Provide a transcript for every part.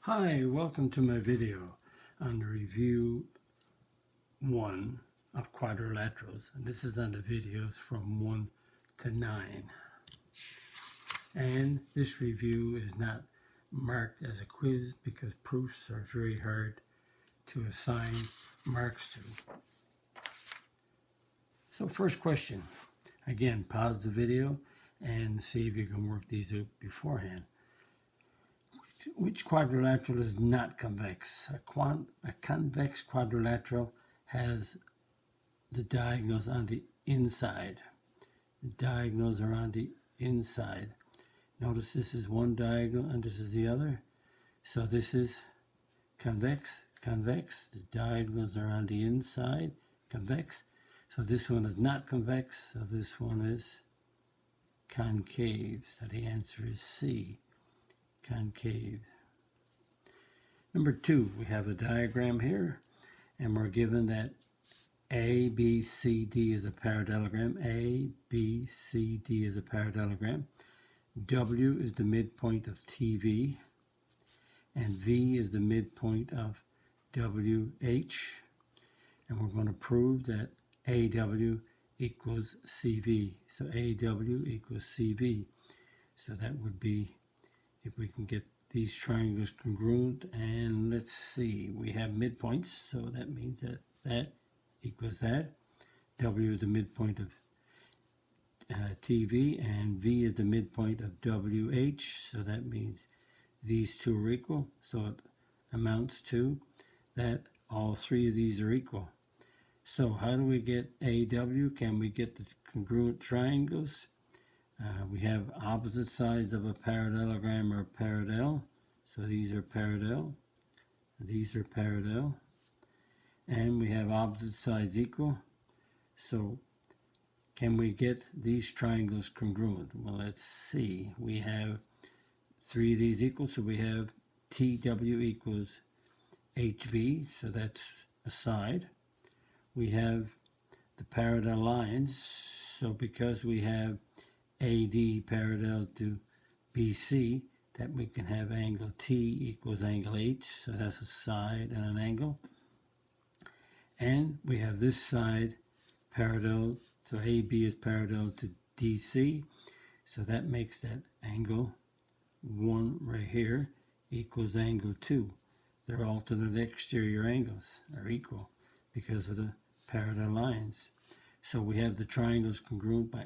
Hi, welcome to my video on review 1 of quadrilaterals. And this is on the videos from 1 to 9. And this review is not marked as a quiz because proofs are very hard to assign marks to. So first question. Again, pause the video and see if you can work these out beforehand. Which quadrilateral is not convex? A convex quadrilateral has the diagonals on the inside. The diagonals are on the inside. Notice this is one diagonal and this is the other. So this is convex. The diagonals are on the inside. Convex. So this one is not convex. So this one is concave. So the answer is C. Concave. Number 2, we have a diagram here, and we're given that A, B, C, D is a parallelogram. A, B, C, D is a parallelogram. W is the midpoint of TV, and V is the midpoint of WH. And we're going to prove that AW equals CV. So AW equals CV. So that would be, if we can get these triangles congruent, and let's see, we have midpoints, so that means that that equals that. W is the midpoint of TV, and V is the midpoint of WH, so that means these two are equal, so it amounts to that all three of these are equal. So how do we get AW? Can we get the congruent triangles? We have opposite sides of a parallelogram are parallel. So these are parallel. These are parallel. And we have opposite sides equal. So can we get these triangles congruent? Well, let's see. We have three of these equal. So we have TW equals HV. So that's a side. We have the parallel lines. So because we have AD parallel to BC, that we can have angle T equals angle H, so that's a side and an angle. And we have this side parallel, so AB is parallel to DC, so that makes that angle 1 right here equals angle 2. Their alternate exterior angles are equal because of the parallel lines. So we have the triangles congruent by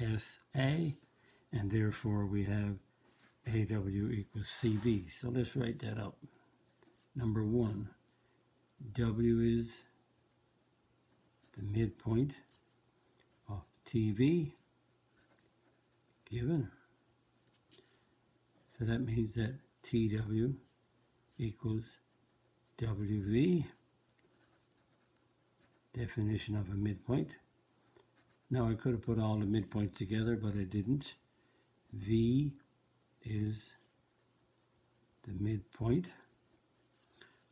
ASA, and therefore we have AW equals CV. So let's write that up. Number 1, W is the midpoint of TV, given. So that means that TW equals WV, definition of a midpoint. Now I could have put all the midpoints together, but I didn't. V is the midpoint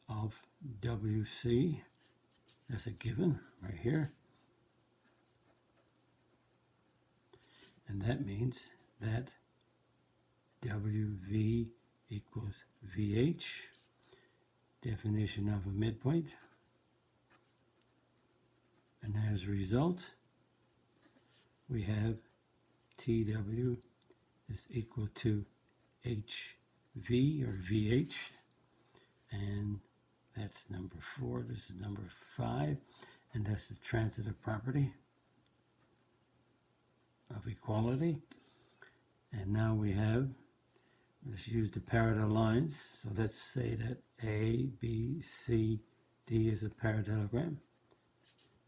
of WC. That's a given right here. And that means that WV equals VH, definition of a midpoint. And as a result, we have TW is equal to HV or VH, and that's number 4. This is number 5, and that's the transitive property of equality. And now we have, let's use the parallel lines. So let's say that A, B, C, D is a parallelogram,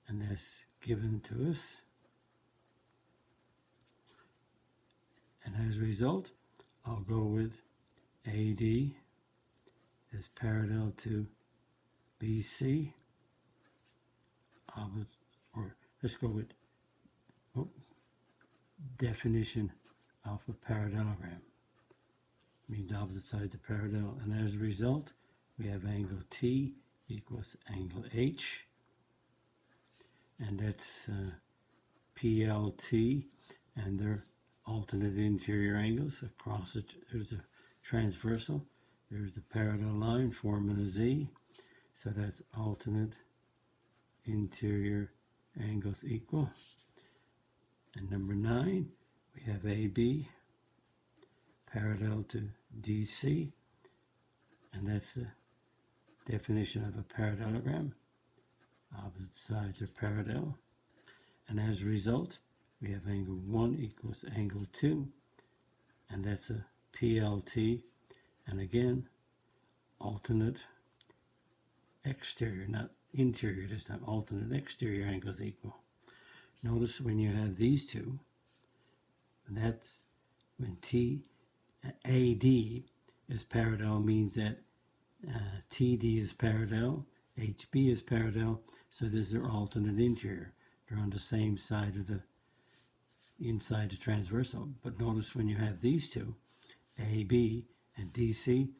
and that's given to us. And as a result, I'll go with AD is parallel to BC, or let's go with definition of a parallelogram. Means opposite sides are parallel, and as a result, we have angle T equals angle H, and that's PLT, and they're alternate interior angles across it. There's a transversal. There's the parallel line forming a Z. So that's alternate interior angles equal. And number 9, we have AB parallel to DC. And that's the definition of a parallelogram. Opposite sides are parallel. And as a result, we have angle 1 equals angle 2. And that's a PLT. And again, alternate exterior, not interior this time, alternate exterior angles equal. Notice when you have these two, that's when AD is parallel, means that TD is parallel, HB is parallel, so this is their alternate interior. They're on the same side of the inside the transversal. But notice when you have these two, AB and DC,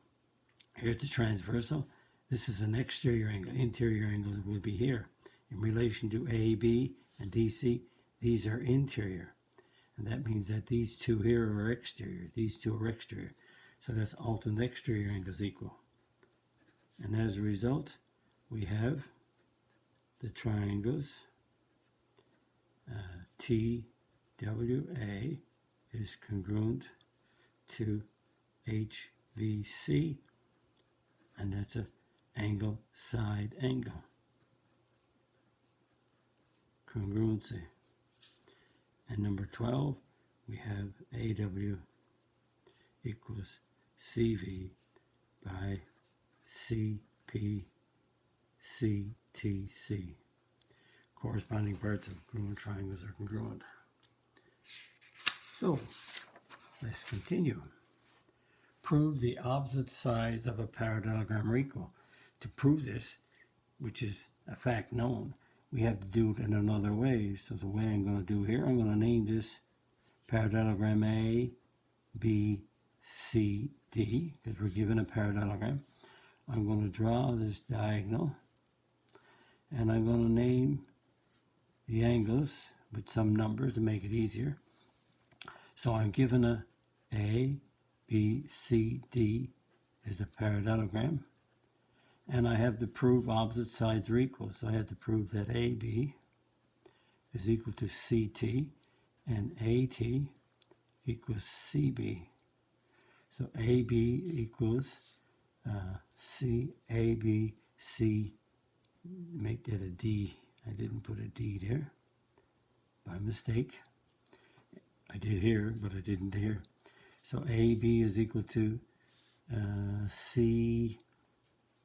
here's the transversal. This is an exterior angle. Interior angles would be here. In relation to AB and DC, these are interior. And that means that these two here are exterior. These two are exterior. So that's alternate exterior angles equal. And as a result, we have the triangles TWA is congruent to HVC, and that's an angle side angle. Congruency. And number 12, we have AW equals CV by CPCTC. Corresponding parts of congruent triangles are congruent. So, let's continue. Prove the opposite sides of a parallelogram are equal. To prove this, which is a fact known, we have to do it in another way. So the way I'm going to do here, I'm going to name this parallelogram A, B, C, D, because we're given a parallelogram. I'm going to draw this diagonal, and I'm going to name the angles with some numbers to make it easier. So I'm given a B, C, D is a parallelogram, and I have to prove opposite sides are equal. So I have to prove that AB is equal to CT and AT equals CB. So AB equals AB, C, make that a D. I didn't put a D there by mistake. I did here, but I didn't here. So AB is equal to C,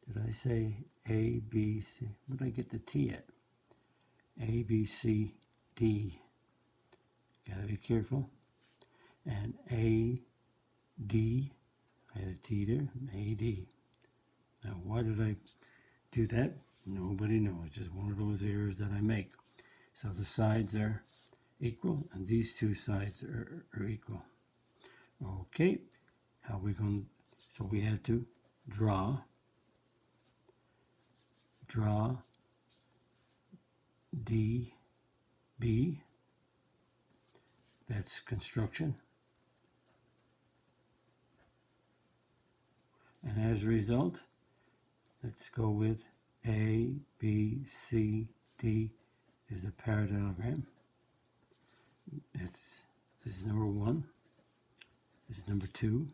did I say ABC? Where did I get the T at? ABCD. Gotta be careful. And AD, I had a T there, AD. Now why did I do that? Nobody knows. It's just one of those errors that I make. So the sides are equal, and these two sides are equal. Okay, how are we going to, so we had to draw DB, that's construction. And as a result, let's go with A, B, C, D is a parallelogram. This is number 1. This is number 2.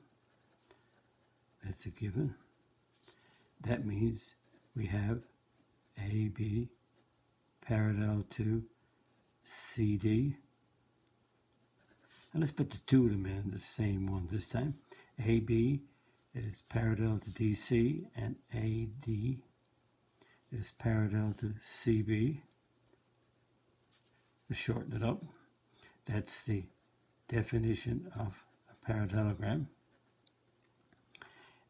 That's a given. That means we have AB parallel to CD. And let's put the two of them in the same one this time. AB is parallel to DC, and AD is parallel to CB. To shorten it up, that's the definition of a parallelogram.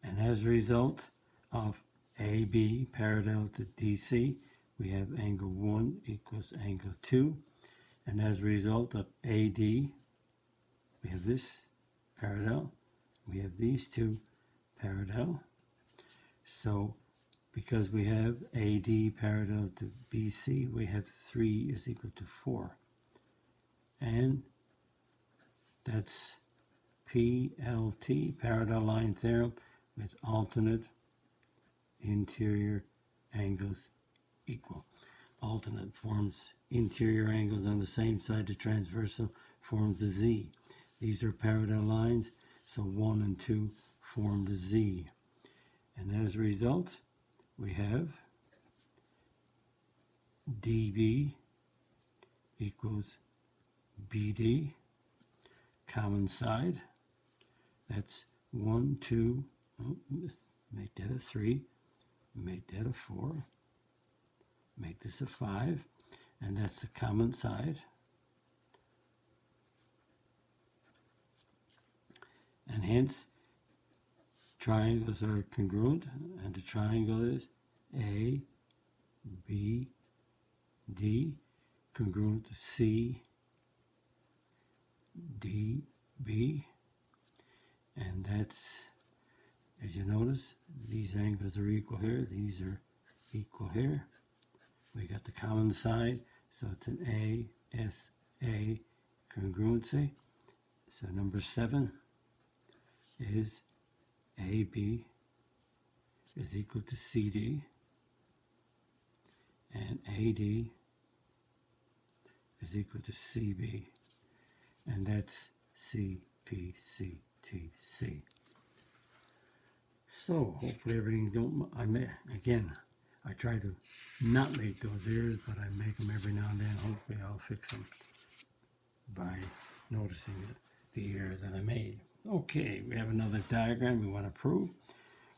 And as a result of AB parallel to DC, we have angle 1 equals angle 2. And as a result of AD, we have this parallel. We have these two parallel. So because we have AD parallel to BC, we have 3 is equal to 4. And that's PLT, parallel line theorem, with alternate interior angles equal. Alternate forms interior angles on the same side. The transversal forms the Z. These are parallel lines, so 1 and 2 form the Z. And as a result, we have DB equals BD, common side. That's 1, 2, let's make that a 3, make that a 4, make this a 5, and that's the common side. And hence, triangles are congruent, and the triangle is A, B, D, congruent to C, D, B, and that's, as you notice, these angles are equal here, these are equal here. We got the common side, so it's an ASA congruency. So number 7 is AB is equal to CD, and AD is equal to CB, and that's CPCTC. So hopefully everything I try to not make those errors, but I make them every now and then. Hopefully I'll fix them by noticing the error that I made. Okay, we have another diagram we want to prove.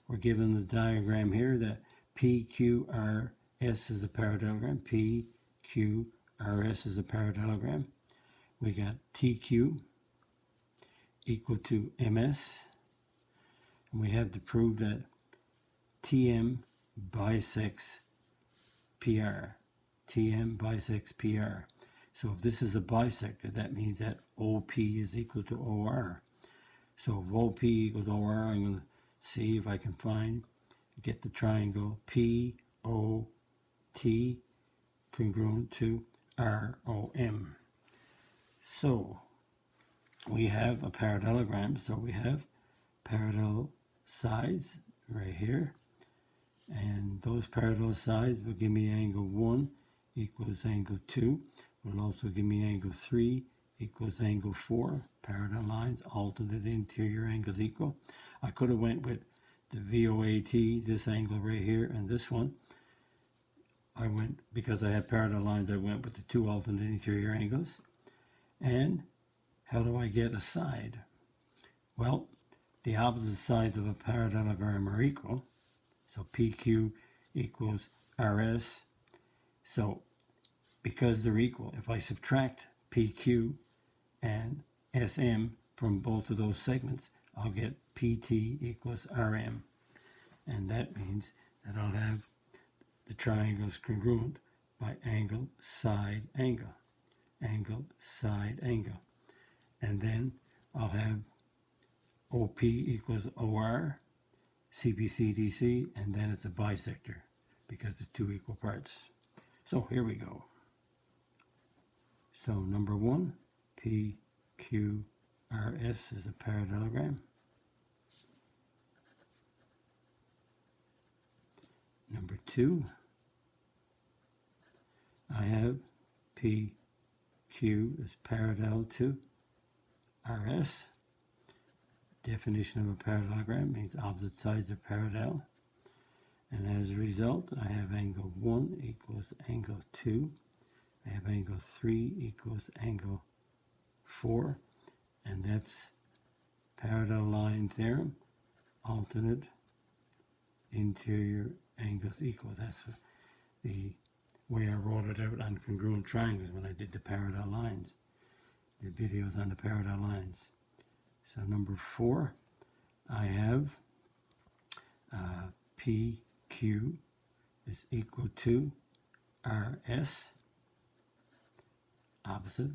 We're given the diagram here that PQRS is a parallelogram. PQRS is a parallelogram. We got TQ equal to MS. And we have to prove that TM bisects PR. TM bisects PR. So if this is a bisector, that means that OP is equal to OR. So if OP equals OR, I'm going to see if I can get the triangle POT congruent to ROM. So we have a parallelogram, so we have parallel sides right here, and those parallel sides will give me angle 1 equals angle 2, will also give me angle 3 equals angle 4. Parallel lines, alternate interior angles equal. I could have went with the VOAT, this angle right here, and this one. Because I had parallel lines, I went with the 2 alternate interior angles. And how do I get a side? Well, the opposite sides of a parallelogram are equal. So PQ equals RS. So because they're equal, if I subtract PQ and SM from both of those segments, I'll get PT equals RM. And that means that I'll have the triangles congruent by angle, side, angle. Angle, side, angle. And then I'll have OP equals OR, CPCDC, and then it's a bisector because it's 2 equal parts. So here we go. So number 1, PQRS is a parallelogram. Number 2, I have PQ is parallel to RS. Definition of a parallelogram means opposite sides are parallel. And as a result, I have angle 1 equals angle 2. I have angle 3 equals angle 4. And that's parallel line theorem. Alternate interior angles equal. That's the way I wrote it out on congruent triangles when I did the parallel lines. The videos on the parallel lines. So number 4, I have PQ is equal to RS, opposite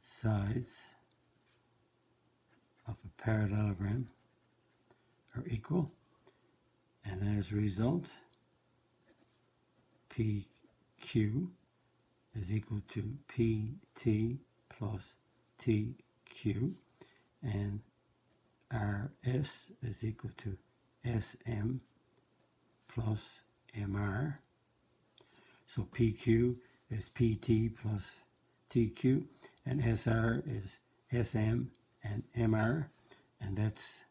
sides of a parallelogram are equal, and as a result, PQ is equal to PT plus TQ, and RS is equal to SM plus MR. So PQ is PT plus TQ, and SR is SM and MR, and that's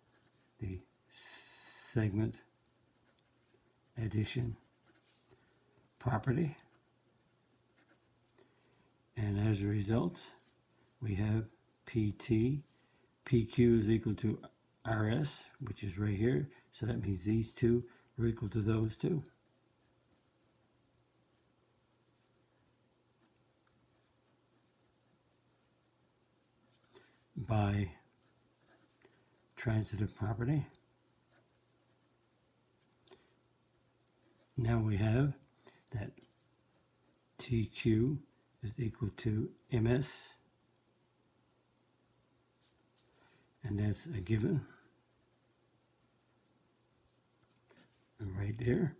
the segment addition property. And as a result, we have PT. PQ is equal to RS, which is right here. So that means these two are equal to those two. By transitive property. Now we have that TQ is equal to MS, and that's a given right there.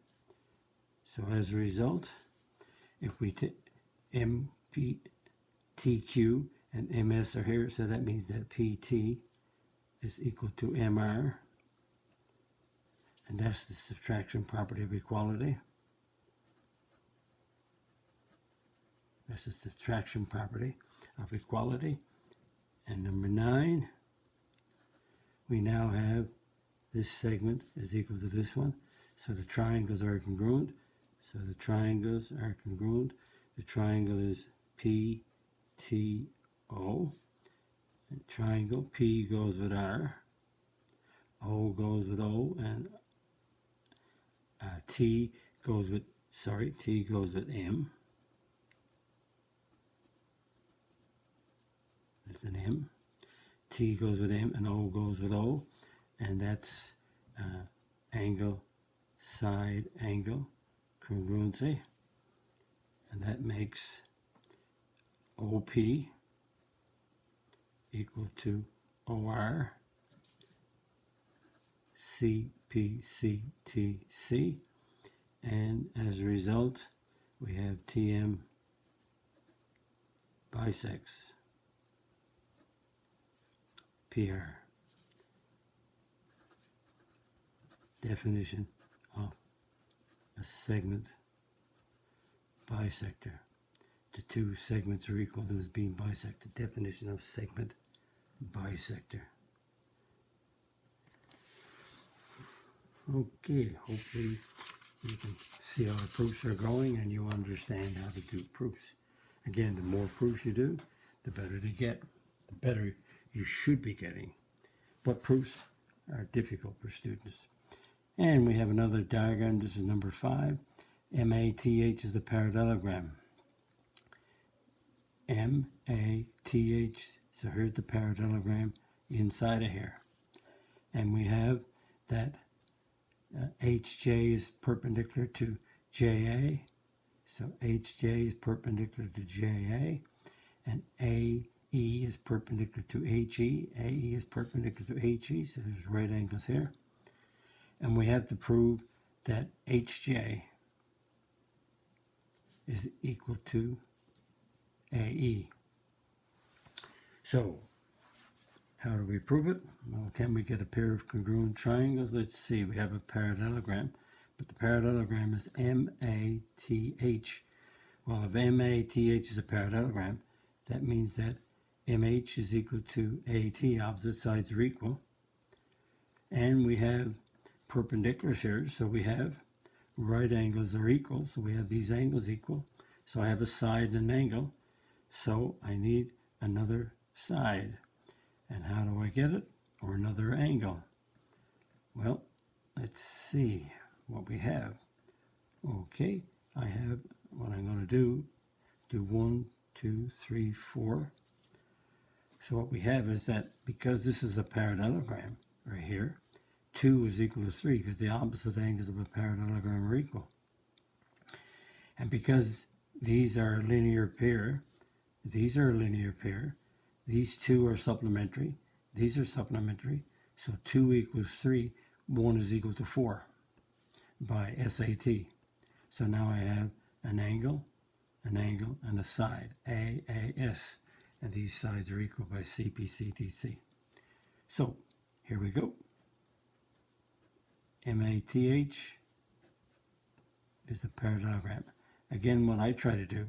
So as a result, if we take MP, TQ and MS are here, so that means that PT is equal to MR, and that's the subtraction property of equality. That's the subtraction property of equality. And number 9, we now have this segment is equal to this one. So the triangles are congruent. So the triangles are congruent. The triangle is PTO. And triangle P goes with R. O goes with O, and T goes with M. There's an M. T goes with M, and O goes with O, and that's angle, side angle congruency, and that makes OP equal to OR CPCTC, and as a result we have TM bisects PR. Definition of a segment bisector. The two segments are equal to this being bisected. Definition of segment bisector. Okay, hopefully you can see how the proofs are going and you understand how to do proofs. Again, the more proofs you do, the better they get, the better you should be getting. But proofs are difficult for students. And we have another diagram. This is number 5. MATH is a parallelogram. MATH. So here's the parallelogram inside of here. And we have that HJ is perpendicular to JA. So HJ is perpendicular to JA. And AE is perpendicular to HE. AE is perpendicular to HE. So there's right angles here. And we have to prove that HJ is equal to AE. So, how do we prove it? Well, can we get a pair of congruent triangles? Let's see, we have a parallelogram, but the parallelogram is MATH. Well, if MATH is a parallelogram, that means that MH is equal to AT, opposite sides are equal. And we have perpendiculars here, so we have right angles are equal, so we have these angles equal. So I have a side and an angle, so I need another side. And how do I get it? Or another angle? Well, let's see what we have. Okay, I have what I'm going to do 1, 2, 3, 4. So what we have is that because this is a parallelogram right here, 2 is equal to 3 because the opposite angles of a parallelogram are equal. And because these are a linear pair, these two are supplementary, these are supplementary, so 2 equals 3, 1 is equal to 4 by SAT. So now I have an angle, and a side, AAS, and these sides are equal by CPCTC. So Here we go. MATH is a parallelogram. Again, what I try to do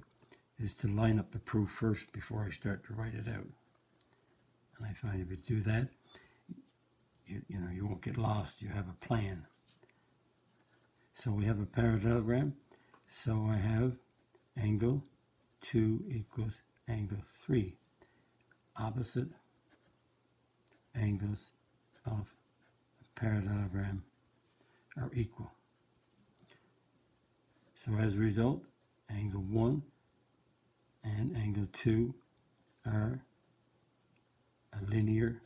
is to line up the proof first before I start to write it out. And I find if you do that, you won't get lost. You have a plan. So we have a parallelogram. So I have angle 2 equals angle 3. Opposite angles of a parallelogram are equal. So as a result, angle 1 and angle 2 are a linear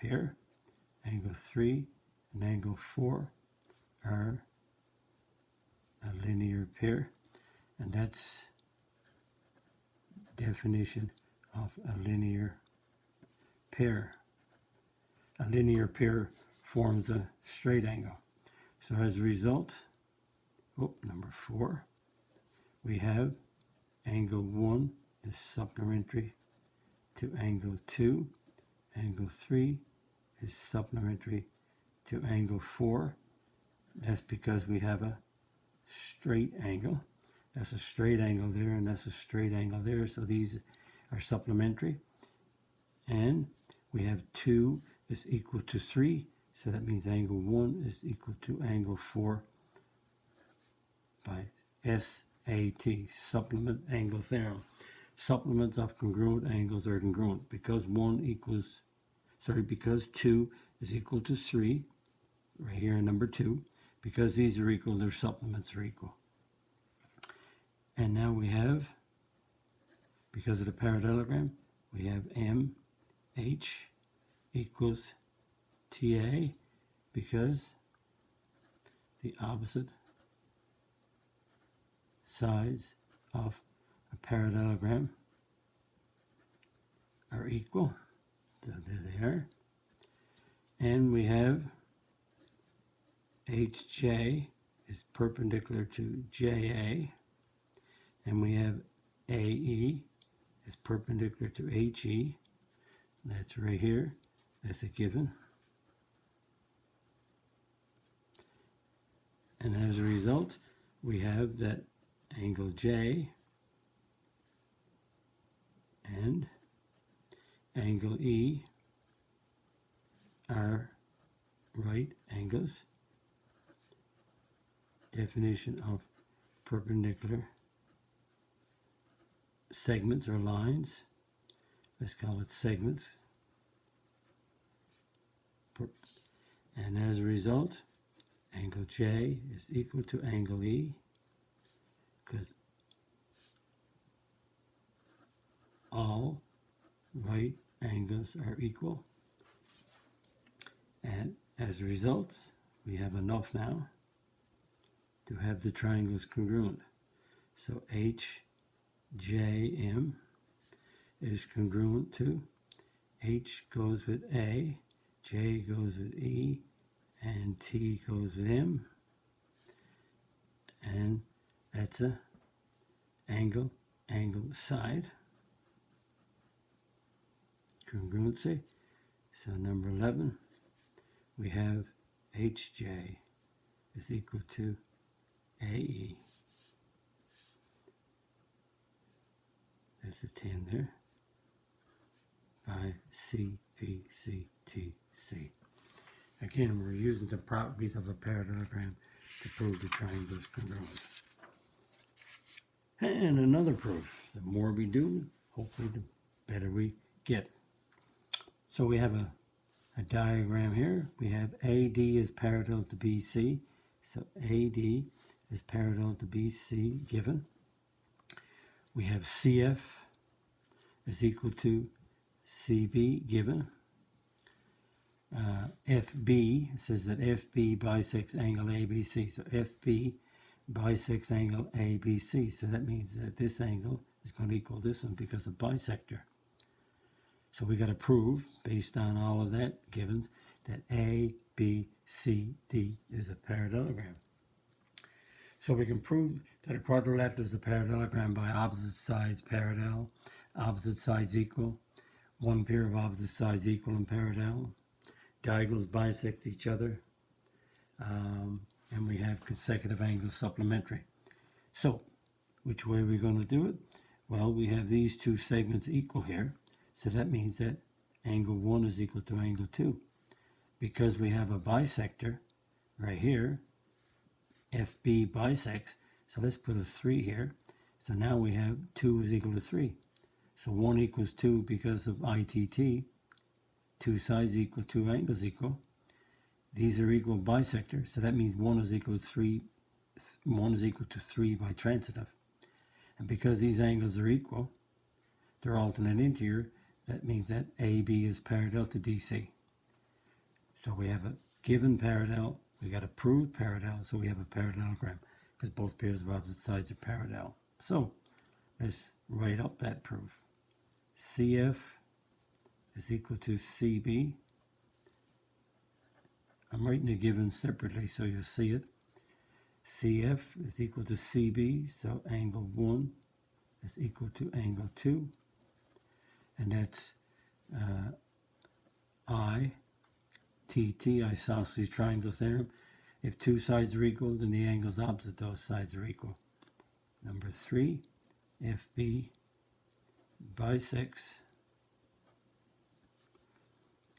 pair. Angle 3 and angle 4 are a linear pair. And that's definition of a linear pair. A linear pair forms a straight angle. So as a result, number 4, we have angle 1 is supplementary to angle 2. Angle 3 is supplementary to angle 4. That's because we have a straight angle. That's a straight angle there, and that's a straight angle there. So these are supplementary. And we have 2 is equal to 3. So that means angle 1 is equal to angle 4 by SAT, supplement angle theorem. Supplements of congruent angles are congruent because 2 is equal to 3, right here in number 2. Because these are equal, their supplements are equal. And now we have, because of the parallelogram, we have MH equals TA because the opposite sides of a parallelogram are equal. So there they are. And we have HJ is perpendicular to JA. And we have AE is perpendicular to HE. That's right here. That's a given. And as a result, we have that angle J and angle E are right angles. Definition of perpendicular segments or lines. Let's call it segments. And as a result, angle J is equal to angle E because all right angles are equal. And as a result, we have enough now to have the triangles congruent. So HJM is congruent to H goes with A, J goes with E, and T goes with M. And that's a angle side congruency. So number 11, we have HJ is equal to AE. There's a 10 there. By CPCTC. Again, we're using the properties of a parallelogram to prove the triangle is congruent. And another proof. The more we do, hopefully the better we get. So we have a diagram here. We have AD is parallel to BC. So AD is parallel to BC given. We have CF is equal to CB given. FB says that FB bisects angle ABC. So FB bisects angle ABC. So that means that this angle is going to equal this one because of bisector. So we got to prove, based on all of that givens, that ABCD is a parallelogram. So we can prove that a quadrilateral is a parallelogram by opposite sides parallel, opposite sides equal, one pair of opposite sides equal and parallel, diagonals bisect each other, and we have consecutive angles supplementary. So, which way are we going to do it? Well, we have these two segments equal here, so that means that angle 1 is equal to angle 2. Because we have a bisector right here, FB bisects, so let's put a 3 here. So now we have 2 is equal to 3. So 1 equals 2 because of ITT. 2 sides equal, 2 angles equal. These are equal bisectors, so that means 1 is equal to 3. 1 is equal to 3 by transitive. And because these angles are equal, they're alternate interior, that means that AB is parallel to DC. So we have a given parallel, we got a proved parallel, so we have a parallelogram because both pairs of opposite sides are parallel. So let's write up that proof. CF is equal to CB. I'm writing the given separately so you'll see it. CF is equal to CB, so angle 1 is equal to angle 2. And that's ITT, isosceles triangle theorem. If two sides are equal, then the angles opposite those sides are equal. Number 3, FB bisects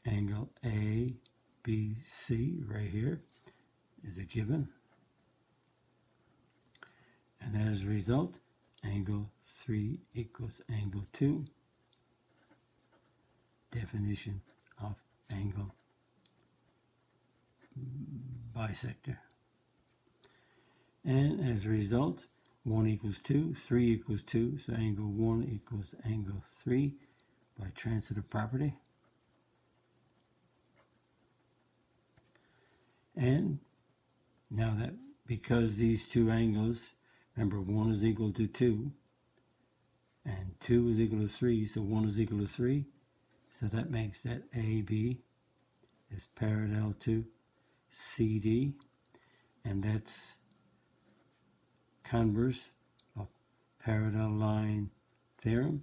angle ABC right here is a given. And as a result, angle 3 equals angle 2. Definition of angle bisector. And as a result, 1 equals 2, 3 equals 2, so angle 1 equals angle 3 by transitive property. And now that because these two angles, remember 1 is equal to 2, and 2 is equal to 3, so 1 is equal to 3, so that makes that AB is parallel to CD, and that's converse of parallel line theorem.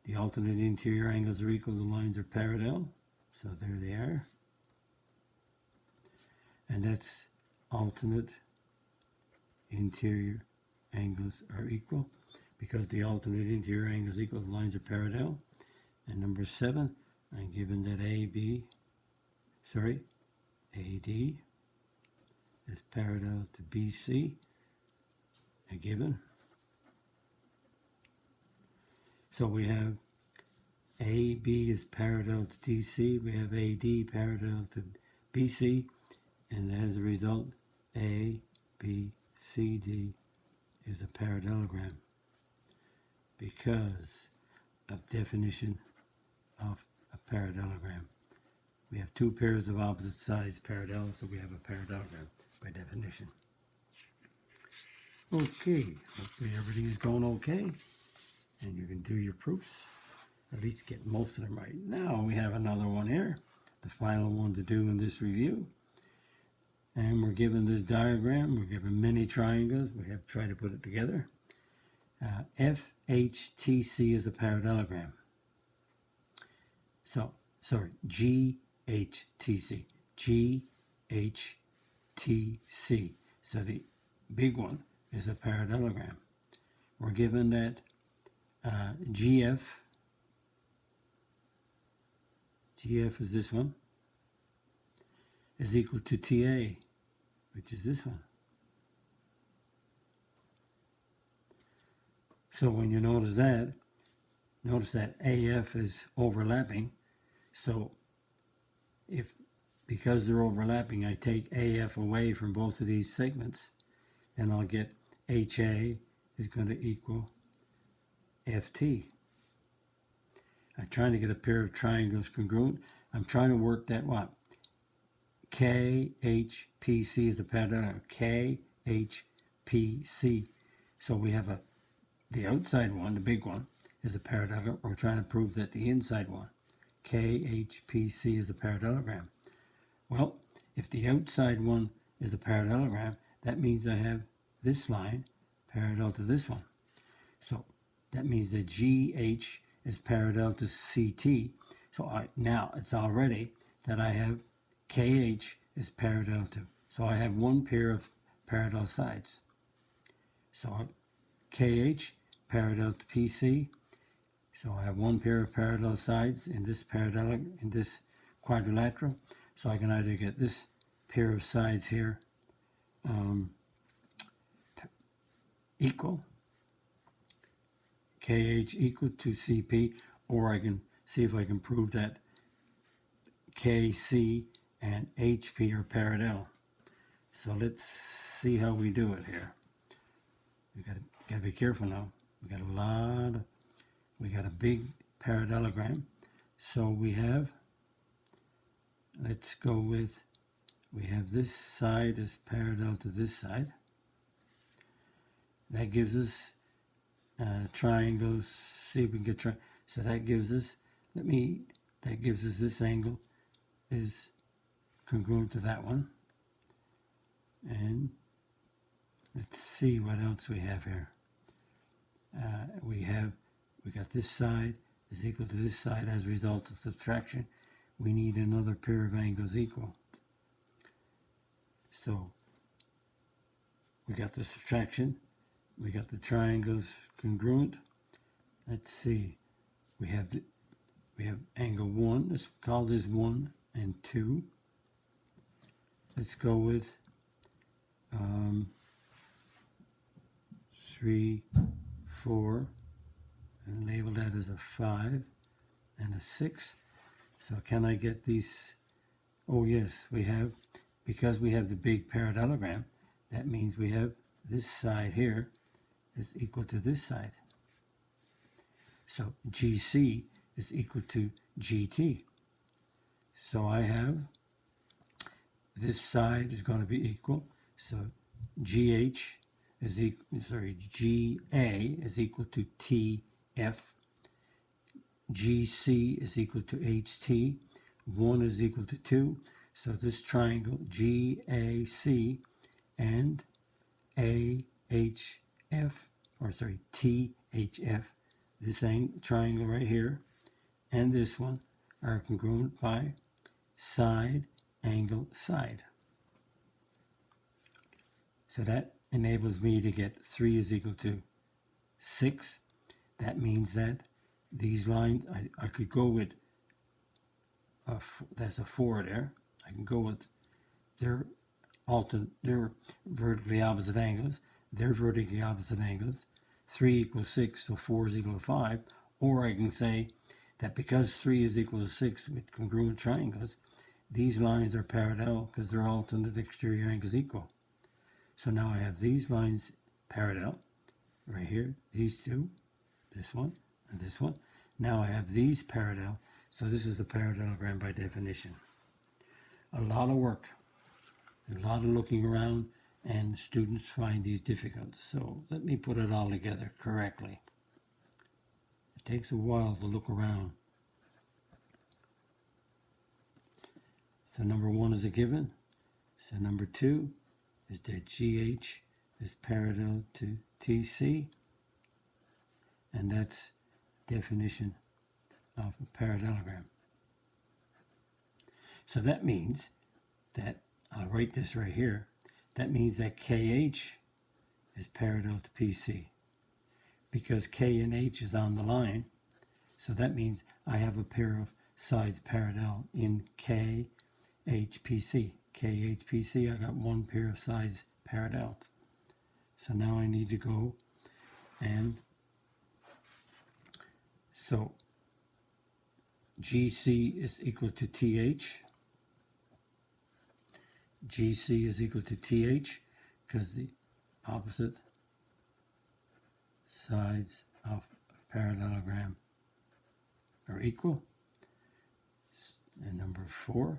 The alternate interior angles are equal, the lines are parallel, so there they are. And that's alternate interior angles are equal. Because the alternate interior angles equal, the lines are parallel. And number 7, I'm given that AD is parallel to BC, a given. So we have AB is parallel to DC, we have AD parallel to BC, and as a result, ABCD is a parallelogram because of definition of a parallelogram. We have two pairs of opposite sides parallel, so we have a parallelogram by definition. Okay, hopefully everything is going okay, and you can do your proofs, at least get most of them right. Now we have another one here, the final one to do in this review. And we're given this diagram, we're given many triangles, we have to try to put it together. FHTC is a parallelogram. So, sorry, GHTC. GHTC. So the big one is a parallelogram. We're given that GF is this one, is equal to TA, which is this one. So when you notice that AF is overlapping. So because they're overlapping, I take AF away from both of these segments, then I'll get HA is going to equal FT. I'm trying to get a pair of triangles congruent. I'm trying to work that what? KHPC is the parallelogram. KHPC. So we have the outside one, the big one, is a parallelogram. We're trying to prove that the inside one, KHPC, is a parallelogram. Well, if the outside one is a parallelogram, that means I have this line parallel to this one. So that means that GH is parallel to CT. So now it's already that I have KH is parallel to. So I have one pair of parallel sides. So KH parallel to PC. So I have one pair of parallel sides in this quadrilateral. So I can either get this pair of sides here equal, KH equal to CP, or I can see if I can prove that KC and HP are parallel. So let's see how we do it here. We gotta be careful now. We got a big parallelogram. So we have, let's go with, we have this side is parallel to this side. That gives us triangles. See if we can get so that gives us, that gives us this angle is congruent to that one. And let's see what else we have here. We got this side is equal to this side as a result of subtraction. We need another pair of angles equal. So we got the subtraction, we got the triangles congruent. Let's see, we have angle 1. Let's call this 1 and 2. Let's go with 3, 4, and label that as a 5 and a 6. So can I get these? Oh yes, we have, because we have the big parallelogram, that means we have this side here is equal to this side. So GC is equal to GT. So I have, this side is going to be equal. So GH is GA is equal to TF. GC is equal to HT. 1 is equal to 2. So this triangle GAC and AHF, or sorry, THF, this triangle right here and this one are congruent by side, angle, side. So that enables me to get 3 is equal to 6. That means that these lines, I could go with, that's a 4 there. I can go with their vertically opposite angles. They're vertically opposite angles. 3 equals 6, so 4 is equal to 5. Or I can say that because 3 is equal to 6 with congruent triangles, these lines are parallel because they're alternate exterior angles equal. So now I have these lines parallel, right here, these two, this one and this one. Now I have these parallel, so this is a parallelogram by definition. A lot of work, a lot of looking around, and students find these difficult. So let me put it all together correctly. It takes a while to look around. So number 1 is a given. So number 2 is that GH is parallel to TC. And that's definition of a parallelogram. So that means that, I'll write this right here, that means that KH is parallel to PC. Because K and H is on the line, so that means I have a pair of sides parallel in KHPC. KHPC, I got one pair of sides parallel. So now I need to go and, so GC is equal to TH. GC is equal to TH because the opposite sides of a parallelogram are equal. And number 4,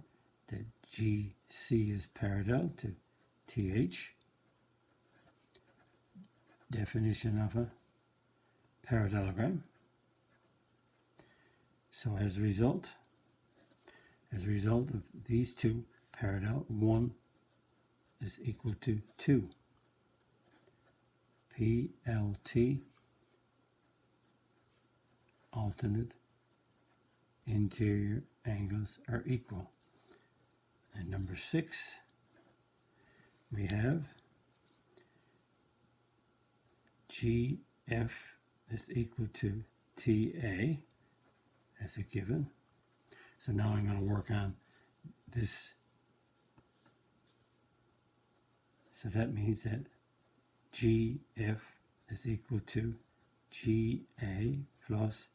that GC is parallel to TH. Definition of a parallelogram. So as a result of these two parallel, 1 is equal to 2. PLT, alternate interior angles are equal. And number 6, we have GF is equal to TA as a given. So now I'm going to work on this. So that means that GF is equal to GA plus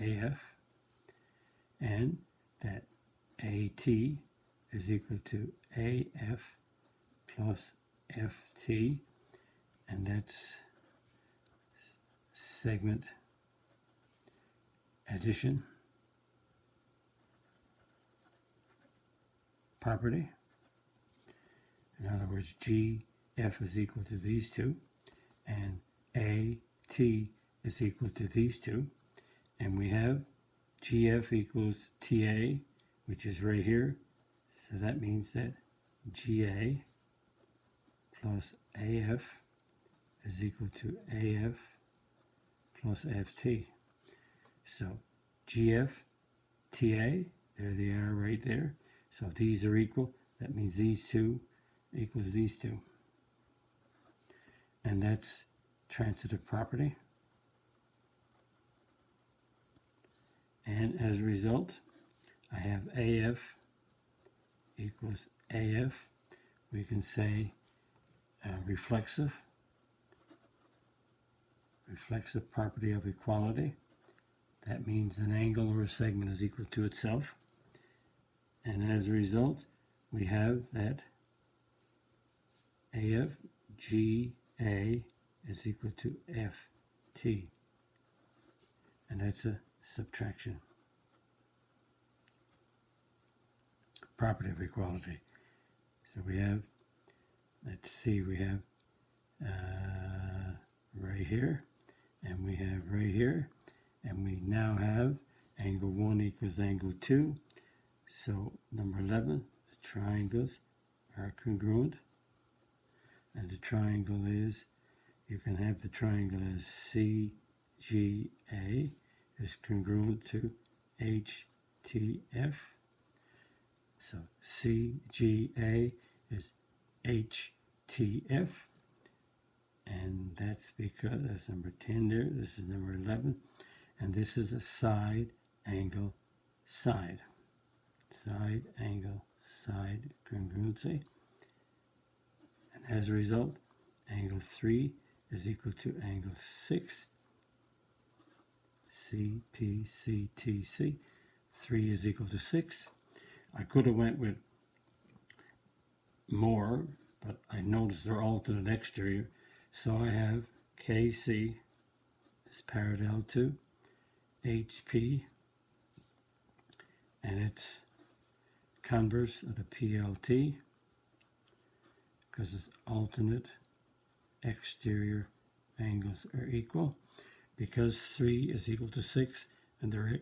AF, and that AT is equal to AF plus FT, and that's segment addition property. In other words, GF is equal to these two, and AT is equal to these two, and we have GF equals TA, which is right here. So that means that GA plus AF is equal to AF plus FT. So GF, TA, there they are right there. So if these are equal, that means these two equals these two. And that's transitive property. And as a result, I have AF equals AF. We can say reflexive property of equality. That means an angle or a segment is equal to itself. And as a result, we have that AF GA is equal to FT. And that's a subtraction property of equality. So we have, let's see, we have right here, and we have right here, and we now have angle 1 equals angle 2. So number 11, the triangles are congruent, and the triangle is, you can have the triangle as CGA is congruent to HTF. So CGA is HTF, and that's because that's number 10 there. This is number 11, and this is a side angle side. Side angle side congruency. And as a result, angle 3 is equal to angle 6. CPCTC. 3 is equal to 6. I could have went with more, but I noticed they're alternate exterior. So I have KC is parallel to HP, and it's converse of the PLT because its alternate exterior angles are equal. Because 3 is equal to 6, and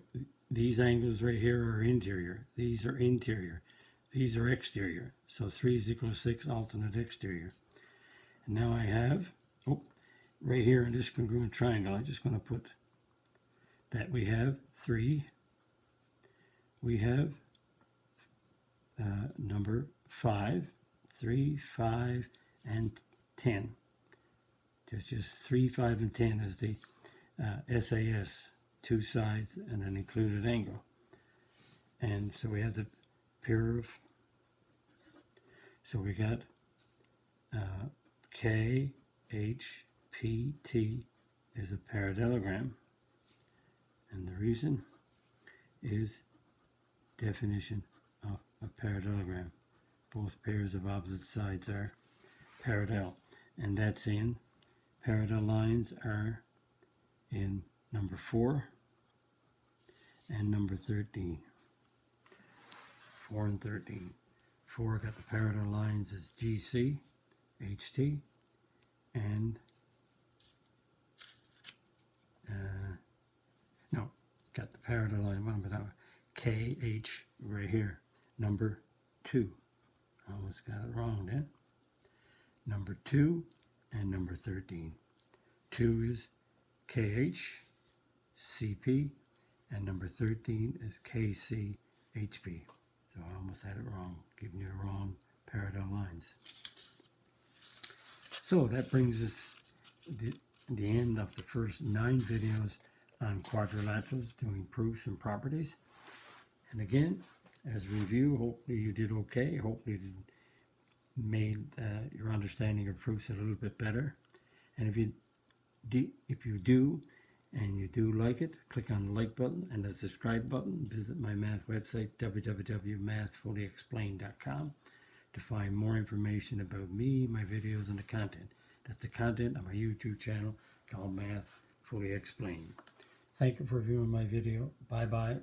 these angles right here are interior. These are interior. These are exterior. So 3 is equal to 6, alternate exterior. And now I have, right here in this congruent triangle, I'm just going to put that we have 3. We have number 5, 3, 5, and 10. Just 3, 5, and 10 is the SAS, 2 sides and an included angle. And so we have the pair of, so we got KHPT is a parallelogram, and the reason is definition of a parallelogram. Both pairs of opposite sides are parallel, and that's in parallel lines are in number 4 and number 13. 4 and 13. 4 got the parallel lines as GC, HT, and got the parallel line one, but that one, KH right here, number 2. Almost got it wrong then. Number 2 and number 13. 2 is KH, CP, and number 13 is KC, HP. So I almost had it wrong, giving you the wrong parallel lines. So that brings us to the end of the first 9 videos on quadrilaterals, doing proofs and properties. And again, as a review, hopefully you did okay. Hopefully it made your understanding of proofs a little bit better. And if you do and you do like it, click on the like button and the subscribe button. Visit my math website, www.mathfullyexplained.com, to find more information about me, my videos, and the content. That's the content on my YouTube channel called Math Fully Explained. Thank you for viewing my video. Bye-bye.